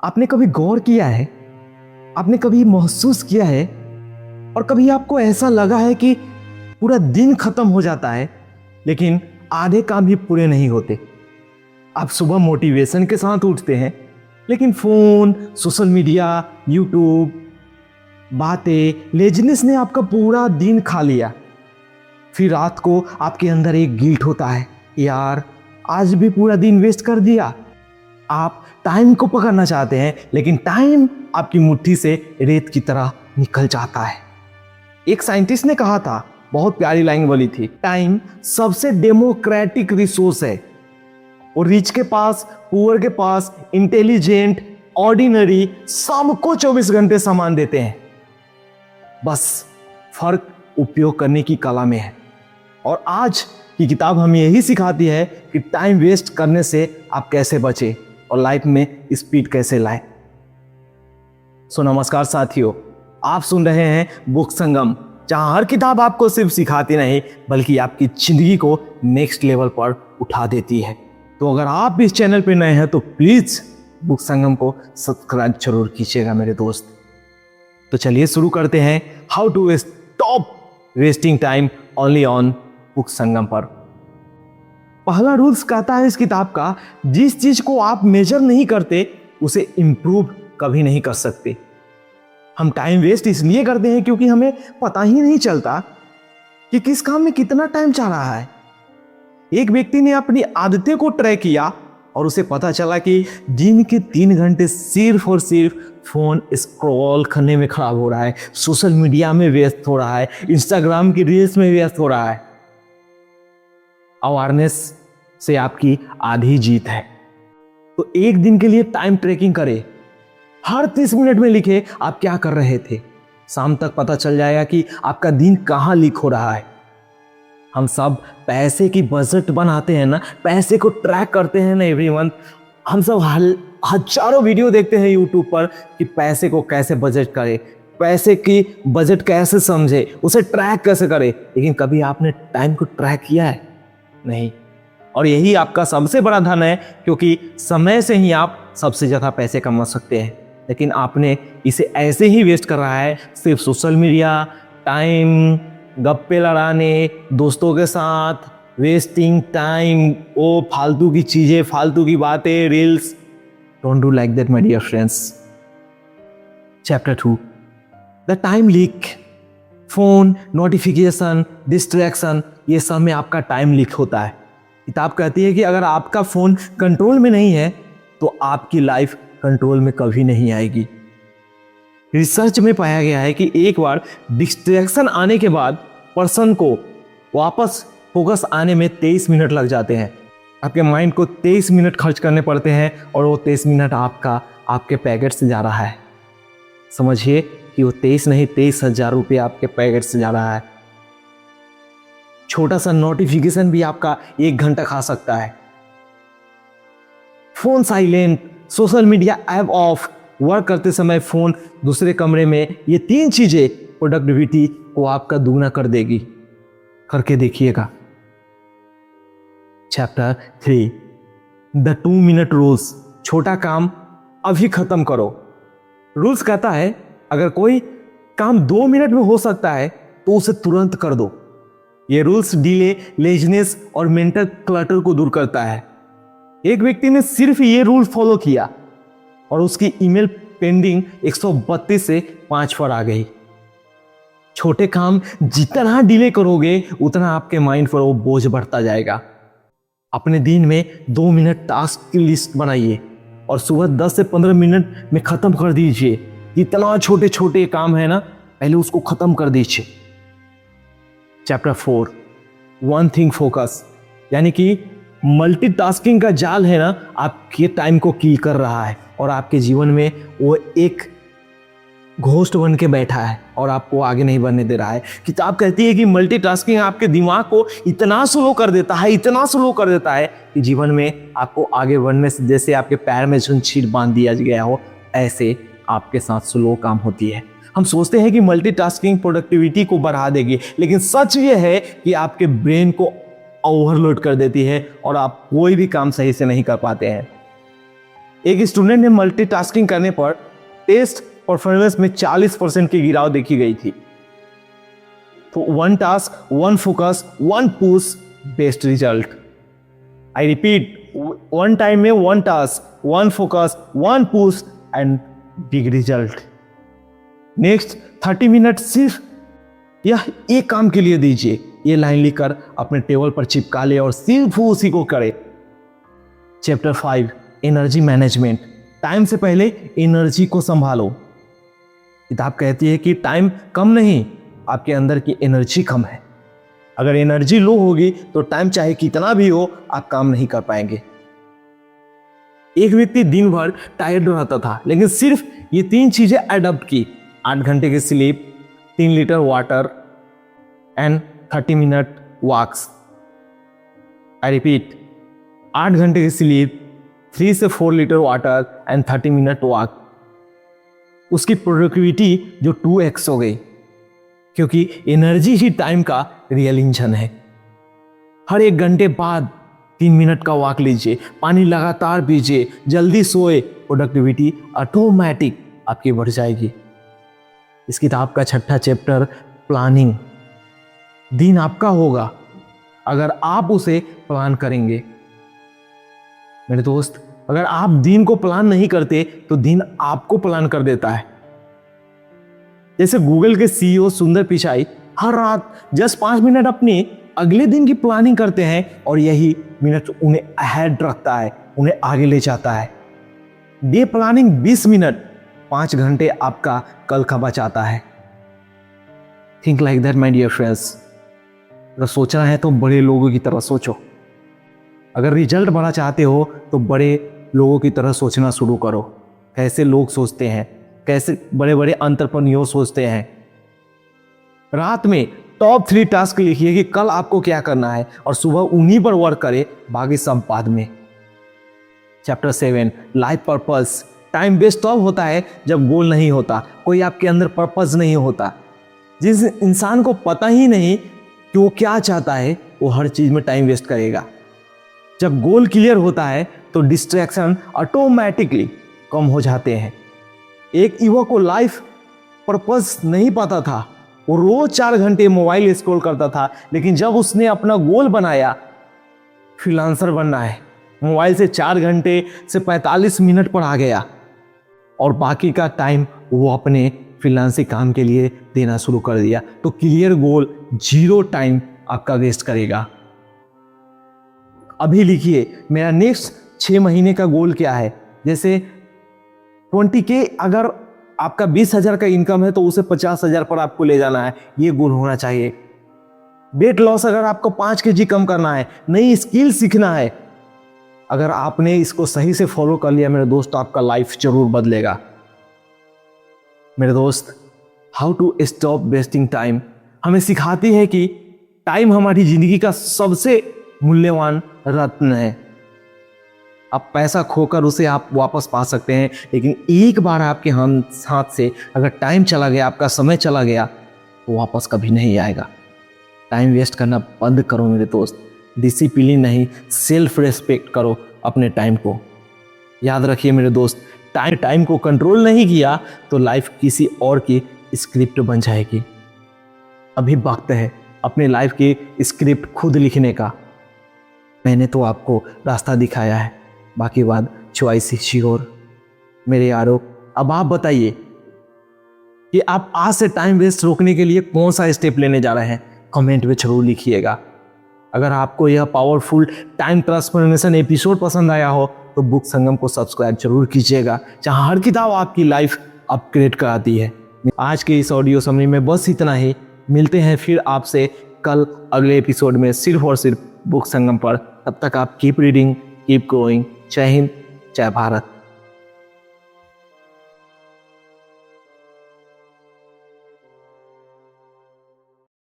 आपने कभी गौर किया है, आपने कभी महसूस किया है और कभी आपको ऐसा लगा है कि पूरा दिन खत्म हो जाता है लेकिन आधे काम भी पूरे नहीं होते। आप सुबह मोटिवेशन के साथ उठते हैं लेकिन फोन, सोशल मीडिया, यूट्यूब, बातें, लेजीनेस ने आपका पूरा दिन खा लिया। फिर रात को आपके अंदर एक गिल्ट होता है, यार आज भी पूरा दिन वेस्ट कर दिया। आप टाइम को पकड़ना चाहते हैं लेकिन टाइम आपकी मुट्ठी से रेत की तरह निकल जाता है। एक साइंटिस्ट ने कहा था, बहुत प्यारी लाइन बोली थी, टाइम सबसे डेमोक्रेटिक रिसोर्स है। और रिच के पास, पुअर के पास, इंटेलिजेंट, ऑर्डिनरी, सबको 24 घंटे समान देते हैं। बस फर्क उपयोग करने की कला में है। और आज की किताब हमें यही सिखाती है कि टाइम वेस्ट करने से आप कैसे बचे और लाइफ में स्पीड कैसे लाए। सो नमस्कार साथियों, आप सुन रहे हैं बुक संगम, जहां हर किताब आपको सिर्फ सिखाती नहीं बल्कि आपकी जिंदगी को नेक्स्ट लेवल पर उठा देती है। तो अगर आप इस चैनल पर नए हैं तो प्लीज बुक संगम को सब्सक्राइब जरूर कीजिएगा मेरे दोस्त। तो चलिए शुरू करते हैं how to stop wasting time only on book Sangam पर। पहला रूल्स कहता है इस किताब का, जिस चीज को आप मेजर नहीं करते उसे इंप्रूव कभी नहीं कर सकते। हम टाइम वेस्ट इसलिए करते हैं क्योंकि हमें पता ही नहीं चलता कि किस काम में कितना टाइम जा रहा है। एक व्यक्ति ने अपनी आदतें को ट्रैक किया और उसे पता चला कि दिन के 3 घंटे सिर्फ और सिर्फ फोन स्क्रॉल करने में खराब हो रहा है, सोशल मीडिया में व्यस्त हो रहा है, इंस्टाग्राम की रील्स में व्यस्त हो रहा है। अवेयरनेस से आपकी आधी जीत है। तो एक दिन के लिए टाइम ट्रैकिंग करें, हर 30 मिनट में लिखे आप क्या कर रहे थे। शाम तक पता चल जाएगा कि आपका दिन कहां लीक हो रहा है। हम सब पैसे की बजट बनाते हैं ना, पैसे को ट्रैक करते हैं ना एवरी मंथ। हम सब हजारों वीडियो देखते हैं यूट्यूब पर कि पैसे को कैसे बजट करें, पैसे की बजट कैसे समझे, उसे ट्रैक कैसे करें। लेकिन कभी आपने टाइम को ट्रैक किया है? नहीं। और यही आपका सबसे बड़ा धन है, क्योंकि समय से ही आप सबसे ज्यादा पैसे कमा सकते हैं। लेकिन आपने इसे ऐसे ही वेस्ट कर रहा है, सिर्फ सोशल मीडिया, टाइम, गप्पे लड़ाने, दोस्तों के साथ वेस्टिंग टाइम, वो फालतू की चीजें, फालतू की बातें, reels. Don't do like that my dear friends. Chapter 2, the time leak. Phone, notification, distraction, ये सब में आपका टाइम लीक होता है। किताब कहती है कि अगर आपका फोन कंट्रोल में नहीं है तो आपकी लाइफ कंट्रोल में कभी नहीं आएगी। रिसर्च में पाया गया है कि एक बार डिस्ट्रैक्शन आने के बाद पर्सन को वापस फोकस आने में 23 मिनट लग जाते हैं। आपके माइंड को 23 मिनट खर्च करने पड़ते हैं और वो 23 मिनट आपके पैकेट से जा रहा है। समझिए कि वो 23 नहीं, 23,000 रुपये आपके पैकेट से जा रहा है। छोटा सा नोटिफिकेशन भी आपका 1 घंटा खा सकता है। Phone silent, social media app of, work करते समय फोन दूसरे कमरे में, ये 3 चीजें प्रोडक्टिविटी को आपका दुगना कर देगी। करके देखिएगा। Chapter 3, the 2 minute rules. छोटा काम अभी खत्म करो। रूल्स कहता है अगर कोई काम 2 मिनट में हो सकता है तो उसे तुरंत कर दो। ये रूल्स डिले, लेजीनेस और मेंटल क्लटर को दूर करता है। एक व्यक्ति ने सिर्फ ये रूल फॉलो किया और उसकी ईमेल पेंडिंग 132 से 5 पर आ गई। छोटे काम जितना डिले करोगे उतना आपके माइंड पर वो बोझ बढ़ता जाएगा। अपने दिन में 2 मिनट टास्क की लिस्ट बनाइए और सुबह 10 से 15 मिनट में खत्म कर दीजिए। जितना छोटे छोटे काम है ना, पहले उसको खत्म कर दीजिए। Chapter 4, one thing focus. यानी कि मल्टीटास्किंग का जाल है ना, आपके टाइम को किल कर रहा है और आपके जीवन में वो एक घोस्ट बन के बैठा है और आपको आगे नहीं बढ़ने दे रहा है। किताब कहती है कि मल्टीटास्किंग आपके दिमाग को इतना स्लो कर देता है, इतना स्लो कर देता है कि जीवन में आपको आगे बढ़ने से, जैसे आपके पैर में झुंझीर बांध दिया गया हो, ऐसे आपके साथ स्लो काम होती है। हम सोचते हैं कि मल्टीटास्किंग प्रोडक्टिविटी को बढ़ा देगी, लेकिन सच ये है कि आपके ब्रेन को ओवरलोड कर देती है और आप कोई भी काम सही से नहीं कर पाते हैं। एक स्टूडेंट ने मल्टीटास्किंग करने पर टेस्ट परफॉर्मेंस में 40% की गिरावट देखी गई थी। तो one task, one focus, one push, best result. I repeat, one time में one task, one focus, one push and big result. Next 30 minute सिर्फ यह एक काम के लिए दीजिए। ये लाइन लिखकर अपने टेबल पर चिपका ले और सिर्फ उसी को करे। Chapter 5, energy management. टाइम से पहले एनर्जी को संभालो। किताब कहती है कि टाइम कम नहीं, आपके अंदर की एनर्जी कम है। अगर एनर्जी लो होगी तो टाइम चाहे कितना भी हो, आप काम नहीं कर पाएंगे। एक व्यक्ति दिन भर टायर्ड रहता था, लेकिन सिर्फ ये 3 चीजें अडॉप्ट की: 8 घंटे की sleep, 3 litre water and 30 minute walks. I repeat, 8 घंटे की स्लीप, 3 से 4 litre water and 30 minute walk. उसकी प्रोडक्टिविटी जो 2x हो गई, क्योंकि एनर्जी ही टाइम का रियल इंजन है। हर 1 घंटे बाद 3 मिनट का वॉक लीजिए, पानी लगातार पीजिए, जल्दी सोए, प्रोडक्टिविटी ऑटोमेटिक आपकी बढ़ जाएगी। इस किताब का 6ठा चैप्टर, प्लानिंग। दिन आपका होगा अगर आप उसे प्लान करेंगे। मेरे दोस्त, अगर आप दिन को प्लान नहीं करते तो दिन आपको प्लान कर देता है। जैसे गूगल के सीईओ सुंदर पिचाई हर रात जस्ट 5 मिनट अपने अगले दिन की प्लानिंग करते हैं और यही मिनट उन्हें अहेड रखता है, उन्हें आगे ले जाता है। डे प्लानिंग 20 मिनट 5 घंटे आपका कल का बचाता है। Think like that my dear friends. अगर सोचना है तो बड़े लोगों की तरह सोचो। अगर रिजल्ट बड़ा चाहते हो तो बड़े लोगों की तरह सोचना शुरू करो। कैसे लोग सोचते हैं, कैसे बड़े बड़े एंटरप्रेन्योर सोचते हैं। रात में टॉप 3 टास्क लिखिए कि कल आपको क्या करना है और सुबह उन्हीं पर वर्क करें, बाकी सब बाद में। Chapter 7, life purpose. Time waste तब होता है जब गोल नहीं होता, कोई आपके अंदर पर्पस नहीं होता। जिस इंसान को पता ही नहीं कि वो क्या चाहता है, वो हर चीज में टाइम वेस्ट करेगा। जब गोल क्लियर होता है तो डिस्ट्रैक्शन ऑटोमेटिकली कम हो जाते हैं। एक युवक को लाइफ पर्पस नहीं पता था, वो रोज 4 घंटे मोबाइल स्क्रॉल करता था, लेकिन जब उसने अपना गोल बनाया फ्रीलांसर बनना है, मोबाइल से 4 घंटे से 45 मिनट पर आ गया और बाकी का टाइम वो अपने फ्रीलांसिंग काम के लिए देना शुरू कर दिया। तो क्लियर गोल 0 टाइम आपका वेस्ट करेगा। अभी लिखिए मेरा नेक्स्ट 6 महीने का गोल क्या है। जैसे 20K अगर आपका 20,000 का इनकम है तो उसे 50,000 पर आपको ले जाना है, ये गोल होना चाहिए। वेट लॉस अगर आपको 5 kg कम करना है, नई स्किल सीखना है, अगर आपने इसको सही से फॉलो कर लिया मेरे दोस्त, तो आपका लाइफ जरूर बदलेगा। मेरे दोस्त, how to stop wasting time हमें सिखाती है कि टाइम हमारी जिंदगी का सबसे मूल्यवान रत्न है। अब पैसा खोकर उसे आप वापस पा सकते हैं, लेकिन एक बार आपके हाथ से अगर टाइम चला गया, आपका समय चला गया, तो वापस कभी नहीं आएगा। टाइम वेस्ट करना बंद करो मेरे दोस्त। डिसिप्लिन नहीं, सेल्फ रेस्पेक्ट करो अपने टाइम को। याद रखिए मेरे दोस्त, टाइम को कंट्रोल नहीं किया तो लाइफ किसी और की स्क्रिप्ट बन जाएगी। अभी वक्त है अपने लाइफ की स्क्रिप्ट खुद लिखने का। मैंने तो आपको रास्ता दिखाया है, बाकी बात चॉइस इज योर। मेरे यारों, अब आप बताइए कि आप आज से टाइम वेस्ट रोकने के लिए कौन सा स्टेप लेने जा रहे हैं, कमेंट में जरूर लिखिएगा। अगर आपको यह पावरफुल टाइम ट्रांसफॉर्मेशन एपिसोड पसंद आया हो तो बुक संगम को सब्सक्राइब जरूर कीजिएगा, जहां हर किताब आपकी लाइफ अपग्रेड कराती है। आज के इस ऑडियो समरी में बस इतना ही। मिलते हैं फिर आपसे कल अगले एपिसोड में, सिर्फ और सिर्फ बुक संगम पर। तब तक आप कीप रीडिंग, कीप ग्रोइंग। जय हिंद, जय भारत।